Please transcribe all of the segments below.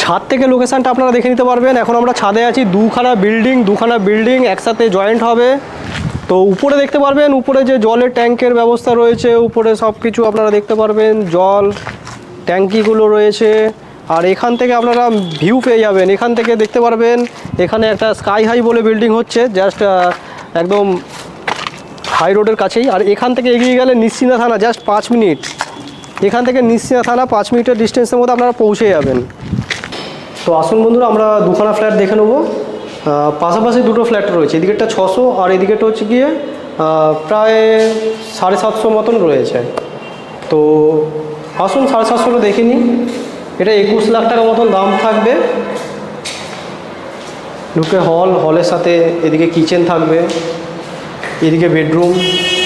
ছাদ থেকে লোকেশানটা আপনারা দেখে নিতে পারবেন। এখন আমরা ছাদে আছি, দুখানা বিল্ডিং একসাথে জয়েন্ট হবে। তো উপরে দেখতে পারবেন, উপরে যে জলের ট্যাঙ্কের ব্যবস্থা রয়েছে, উপরে সব কিছু আপনারা দেখতে পারবেন, জল ট্যাঙ্কিগুলো রয়েছে। আর এখান থেকে আপনারা ভিউ পেয়ে যাবেন, এখান থেকে দেখতে পারবেন এখানে একটা স্কাই হাই বলে বিল্ডিং হচ্ছে, জাস্ট একদম হাই রোডের কাছেই। আর এখান থেকে এগিয়ে গেলে নিশ্চিন্তা থানা, জাস্ট 5 মিনিট, এখান থেকে নিশ্চিন্তা থানা 5 মিনিটের ডিস্টেন্সের মধ্যে আপনারা পৌঁছে যাবেন। তো আসুন বন্ধুরা, আমরা দুখানা ফ্ল্যাট দেখে নেবো। পাশাপাশি দুটো ফ্ল্যাট রয়েছে, এদিকেরটা 600 আর এদিকেরটা হচ্ছে গিয়ে প্রায় 750 মতন রয়েছে। তো আসুন 750 দেখে নিই। এটা 21 লাখ টাকা মতন দাম থাকবে। ঢুকে হলের সাথে এদিকে কিচেন থাকবে, এদিকে বেডরুম,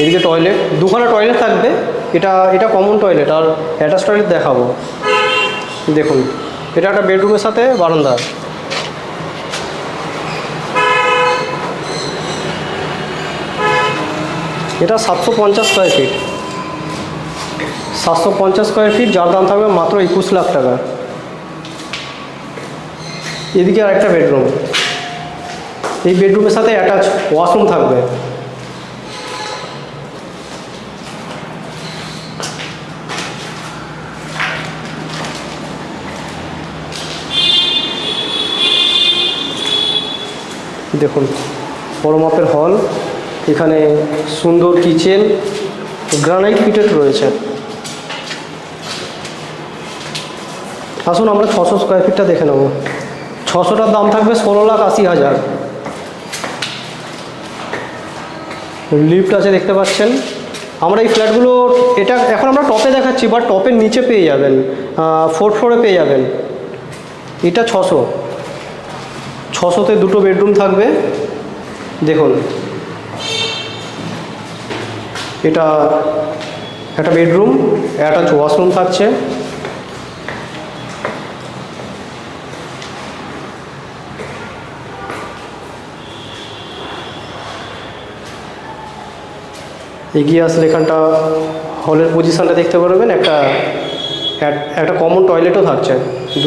এদিকে টয়লেট, দুখানা টয়লেট থাকবে। এটা কমন টয়লেট, আর অ্যাটাচ টয়লেট দেখাবো। দেখুন, এটা একটা বেডরুমের সাথে বারান্দা। এটা 750 স্কোয়ার ফিট, 750 স্কোয়ার ফিট, যার দাম থাকবে মাত্র 21 লাখ টাকা। এদিকে আর একটা বেডরুম, এই বেডরুমের সাথে অ্যাটাচ ওয়াশরুম থাকবে। দেখুন, বড় মাপের হল, এখানে সুন্দর কিচেন, গ্রানাইট ফিটেড রয়েছে। আসুন আমরা 600 স্কোয়ার ফিটটা দেখে নেব। 600টার দাম থাকবে 16,80,000। লিফট আছে দেখতে পাচ্ছেন। আমরা এই ফ্ল্যাটগুলো, এটা এখন আমরা টপে দেখাচ্ছি, বাট টপের নিচে পেয়ে যাবেন, 4th ফ্লোরে পেয়ে যাবেন। এটা 600তে দুটো বেডরুম থাকবে। দেখুন, এটা একটা বেডরুম, একটা ওয়াশরুম থাকছে। এগিয়ে আসলে এখানটা হলের পজিশানটা দেখতে পারবেন, একটা কমন টয়লেটও থাকছে।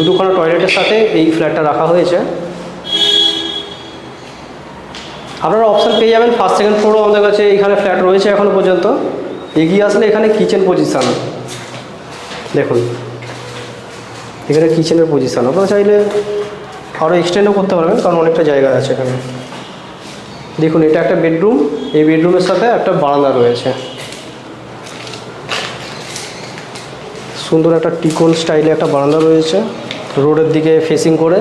দুখানা টয়লেটের সাথে এই ফ্ল্যাটটা রাখা হয়েছে। আপনারা অপশান পেয়ে যাবেন, 1st 2nd ফ্লোরও আমাদের কাছে এখানে ফ্ল্যাট রয়েছে এখনও পর্যন্ত। এগিয়ে আসলে এখানে কিচেন পজিশান দেখুন, এখানে কিচেনের পজিশান। আপনারা চাইলে আরও এক্সটেন্ডও করতে পারবেন, কারণ অনেকটা জায়গা আছে এখানে। দেখুন, এটা একটা বেডরুম, এই বেডরুমের সাথে একটা বারান্দা রয়েছে। সুন্দর একটা টিকোন স্টাইলে একটা বারান্দা রয়েছে, রোডের দিকে ফেসিং করে।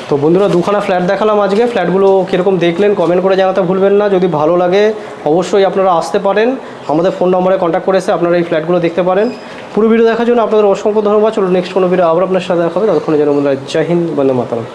তো বন্ধুরা, দুখানা ফ্ল্যাট দেখালাম আজকে। ফ্ল্যাটগুলো কীরকম দেখলেন কমেন্ট করে জানাতে ভুলবেন না। যদি ভালো লাগে অবশ্যই আপনারা আসতে পারেন, আমাদের ফোন নম্বরে কন্ট্যাক্ট করে এসে আপনারা এই ফ্ল্যাটগুলো দেখতে পারেন। পুরো ভিডিও দেখার জন্য আপনাদের অসংখ্য ধন্যবাদ। চলো নেক্সট কোনো ভিডিও আবার আপনার সাথে দেখা হবে। ততক্ষণে যেন বন্ধুরা, জয় হিন্দ, বন্দে মাতরম।